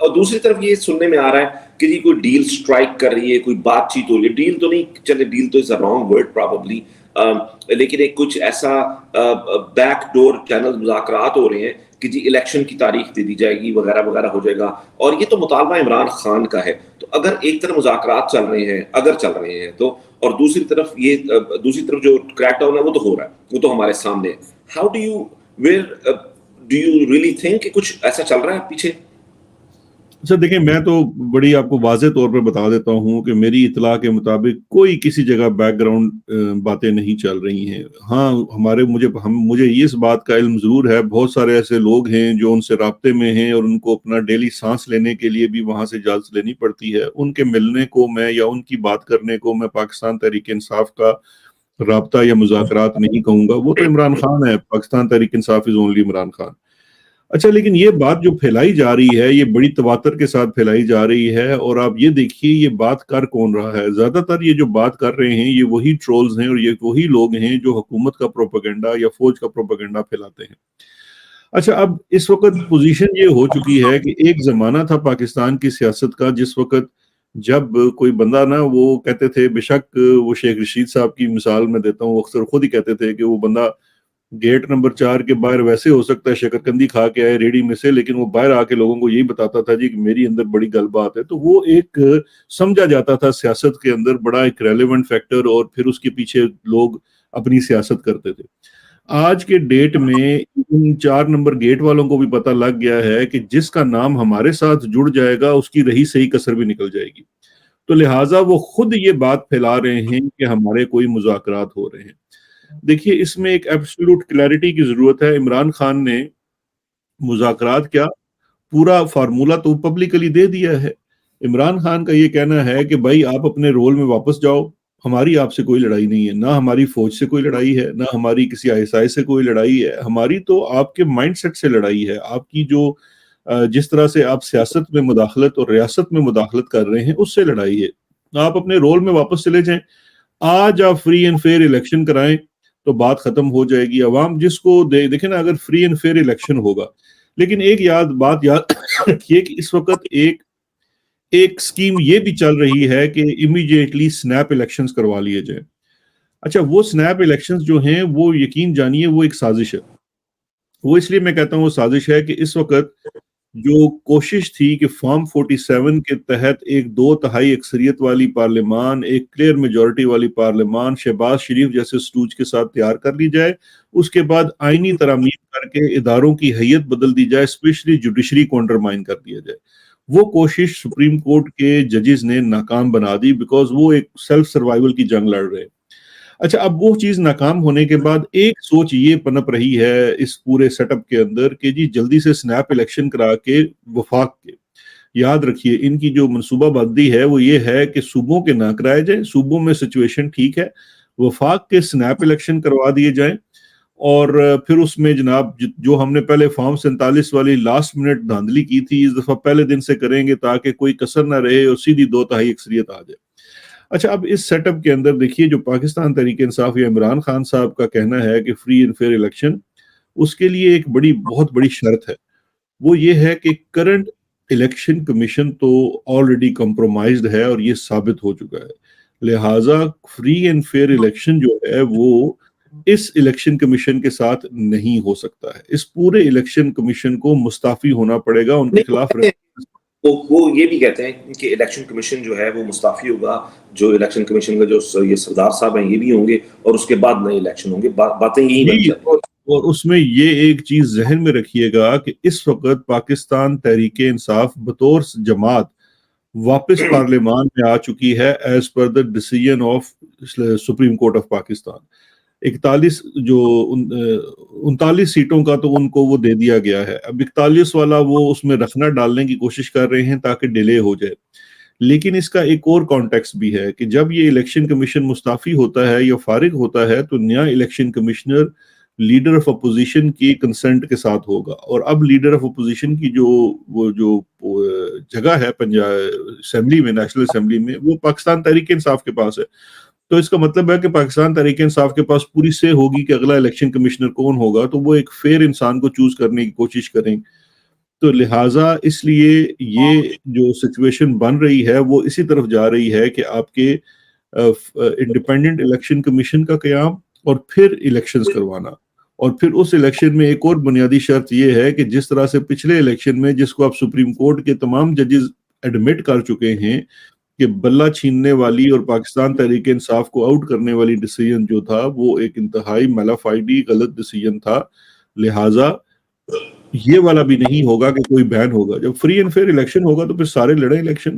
اور دوسری طرف یہ سننے میں آ رہا ہے کہ جی کوئی ڈیل سٹرائک کر رہی ہے, کوئی بات چیت ہو رہی ہے, ڈیل تو نہیں, چلے ڈیل تو از اے رانگ ورڈ پراببلی, لیکن ایک کچھ ایسا بیک ڈور چینل مذاکرات ہو رہے ہیں کہ جی الیکشن کی تاریخ دے دی جائے گی وغیرہ وغیرہ ہو جائے گا, اور یہ تو مطالبہ عمران خان کا ہے. تو اگر ایک طرف مذاکرات چل رہے ہیں, اگر چل رہے ہیں تو, اور دوسری طرف جو کریک ڈاؤن ہے وہ تو ہو رہا ہے, وہ تو ہمارے سامنے ہے. How do you really think کہ کچھ ایسا چل رہا ہے پیچھے؟ اچھا دیکھیں, میں تو بڑی آپ کو واضح طور پر بتا دیتا ہوں کہ میری اطلاع کے مطابق کوئی کسی جگہ بیک گراؤنڈ باتیں نہیں چل رہی ہیں. ہاں مجھے اس بات کا علم ضرور ہے, بہت سارے ایسے لوگ ہیں جو ان سے رابطے میں ہیں اور ان کو اپنا ڈیلی سانس لینے کے لیے بھی وہاں سے اجازت لینی پڑتی ہے. ان کے ملنے کو میں یا ان کی بات کرنے کو میں پاکستان تحریک انصاف کا رابطہ یا مذاکرات نہیں کہوں گا. وہ تو عمران خان ہے, پاکستان تحریک انصاف از اونلی عمران خان. اچھا, لیکن یہ بات جو پھیلائی جا رہی ہے یہ بڑی تواتر کے ساتھ پھیلائی جا رہی ہے, اور آپ یہ دیکھیے یہ بات کر کون رہا ہے. زیادہ تر یہ جو بات کر رہے ہیں یہ وہی ٹرولز ہیں اور یہ وہی لوگ ہیں جو حکومت کا پروپیگنڈا یا فوج کا پروپیگنڈا پھیلاتے ہیں. اچھا, اب اس وقت پوزیشن یہ ہو چکی ہے کہ ایک زمانہ تھا پاکستان کی سیاست کا جس وقت جب کوئی بندہ نا, وہ کہتے تھے, بے شک وہ شیخ رشید صاحب کی مثال میں دیتا ہوں, وہ اکثر خود ہی کہتے تھے کہ وہ بندہ گیٹ نمبر 4 کے باہر ویسے ہو سکتا ہے شکرکندی کھا کے آئے ریڑھی میں سے, لیکن وہ باہر آ کے لوگوں کو یہی بتاتا تھا جی کہ میری اندر بڑی گل بات ہے. تو وہ ایک سمجھا جاتا تھا سیاست کے اندر بڑا ایک ریلیونٹ فیکٹر, اور پھر اس کے پیچھے لوگ اپنی سیاست کرتے تھے. آج کے ڈیٹ میں ان 4 نمبر گیٹ والوں کو بھی پتہ لگ گیا ہے کہ جس کا نام ہمارے ساتھ جڑ جائے گا اس کی رہی صحیح کسر بھی نکل جائے گی. تو لہٰذا وہ خود یہ بات پھیلا رہے ہیں کہ ہمارے کوئی مذاکرات ہو رہے ہیں. دیکھیے, اس میں ایک ایبسولوٹ کلیئرٹی کی ضرورت ہے. عمران خان نے مذاکرات کیا پورا فارمولا تو پبلکلی دے دیا ہے. عمران خان کا یہ کہنا ہے کہ بھائی آپ اپنے رول میں واپس جاؤ, ہماری آپ سے کوئی لڑائی نہیں ہے, نہ ہماری فوج سے کوئی لڑائی ہے, نہ ہماری کسی ISI سے کوئی لڑائی ہے. ہماری تو آپ کے مائنڈ سیٹ سے لڑائی ہے. آپ کی جو جس طرح سے آپ سیاست میں مداخلت اور ریاست میں مداخلت کر رہے ہیں اس سے لڑائی ہے. آپ اپنے رول میں واپس چلے جائیں, آج آپ فری اینڈ فیئر الیکشن کرائیں تو بات ختم ہو جائے گی. عوام جس کو دیکھیں نا, اگر فری اینڈ فیئر الیکشن ہوگا, لیکن ایک بات یاد رکھیے کہ اس وقت ایک سکیم یہ بھی چل رہی ہے کہ امیڈیٹلی سنیپ الیکشنز کروا لیے جائیں. اچھا, وہ سنیپ الیکشنز جو ہیں وہ یقین جانیے وہ ایک سازش ہے. وہ اس لیے میں کہتا ہوں وہ سازش ہے کہ اس وقت جو کوشش تھی کہ فارم 47 کے تحت ایک 2/3 اکثریت والی پارلیمان, ایک کلیئر میجورٹی والی پارلیمان شہباز شریف جیسے سٹوج کے ساتھ تیار کر لی جائے, اس کے بعد آئینی ترامیم کر کے اداروں کی حیت بدل دی جائے, اسپیشلی جوڈیشری کو انڈرمائن کر دیا جائے, وہ کوشش سپریم کورٹ کے ججز نے ناکام بنا دی بیکاز وہ ایک سیلف سروائیول کی جنگ لڑ رہے. اچھا, اب وہ چیز ناکام ہونے کے بعد ایک سوچ یہ پنپ رہی ہے اس پورے سیٹ اپ کے اندر کہ جی جلدی سے سنیپ الیکشن کرا کے وفاق کے, یاد رکھیے ان کی جو منصوبہ بندی ہے وہ یہ ہے کہ صوبوں کے نہ کرائے جائیں, صوبوں میں سچویشن ٹھیک ہے, وفاق کے سنیپ الیکشن کروا دیے جائیں, اور پھر اس میں جناب جو ہم نے پہلے فارم 47 والی لاسٹ منٹ دھاندلی کی تھی اس دفعہ پہلے دن سے کریں گے تاکہ کوئی کسر نہ رہے اور سیدھی 2/3 اکثریت آ جائے. اچھا, اب اس سیٹ اپ کے اندر دیکھیے جو پاکستان تحریک انصاف یا عمران خان صاحب کا کہنا ہے کہ فری اینڈ فیئر الیکشن, اس کے لیے ایک بہت بڑی شرط ہے. وہ یہ ہے کہ کرنٹ الیکشن کمیشن تو آلریڈی کمپرومائزڈ ہے اور یہ ثابت ہو چکا ہے, لہٰذا فری اینڈ فیئر الیکشن جو ہے وہ اس الیکشن کمیشن کے ساتھ نہیں ہو سکتا ہے. اس پورے الیکشن کمیشن کو مستعفی ہونا پڑے گا, ان کے خلاف وہ یہ بھی کہتے ہیں کہ الیکشن کمیشن جو ہے وہ مستعفی ہوگا, جو الیکشن کمیشن کا جو یہ سردار صاحب ہیں یہ بھی ہوں گے, اور اس کے بعد نئے الیکشن ہوں گے. باتیں یہی بن جاتی ہیں. اور اس میں یہ ایک چیز ذہن میں رکھیے گا کہ اس وقت پاکستان تحریک انصاف بطور جماعت واپس پارلیمان میں آ چکی ہے as per the decision of supreme court of Pakistan. 39 سیٹوں کا تو ان کو وہ دے دیا گیا ہے. اب 41 والا وہ اس میں رکھنا ڈالنے کی کوشش کر رہے ہیں تاکہ ڈیلے ہو جائے. لیکن اس کا ایک اور کانٹیکس بھی ہے کہ جب یہ الیکشن کمیشن مستعفی ہوتا ہے یا فارغ ہوتا ہے تو نیا election commissioner leader of opposition کی کنسنٹ کے ساتھ ہوگا. اور اب لیڈر آف اپوزیشن کی جو جگہ ہے اسمبلی میں, نیشنل اسمبلی میں, وہ پاکستان تحریک انصاف کے پاس ہے. تو اس کا مطلب ہے کہ پاکستان تحریک انصاف کے پاس پوری سے ہوگی کہ اگلا الیکشن کمشنر کون ہوگا, تو وہ ایک فیئر انسان کو چوز کرنے کی کوشش کریں. تو لہٰذا اس لیے یہ جو سچویشن بن رہی ہے وہ اسی طرف جا رہی ہے کہ آپ کے انڈیپینڈنٹ الیکشن کمیشن کا قیام اور پھر الیکشنز کروانا، اور پھر اس الیکشن میں ایک اور بنیادی شرط یہ ہے کہ جس طرح سے پچھلے الیکشن میں، جس کو آپ سپریم کورٹ کے تمام ججز ایڈمٹ کر چکے ہیں کہ بلہ چھیننے والی اور پاکستان تحریک انصاف کو آؤٹ کرنے والی ڈیسیژن جو تھا وہ ایک انتہائی میلافائڈی غلط ڈیسیژن تھا، لہٰذا یہ والا بھی نہیں ہوگا کہ کوئی بین ہوگا۔ جب فری اینڈ فیئر الیکشن ہوگا تو پھر سارے لڑیں الیکشن۔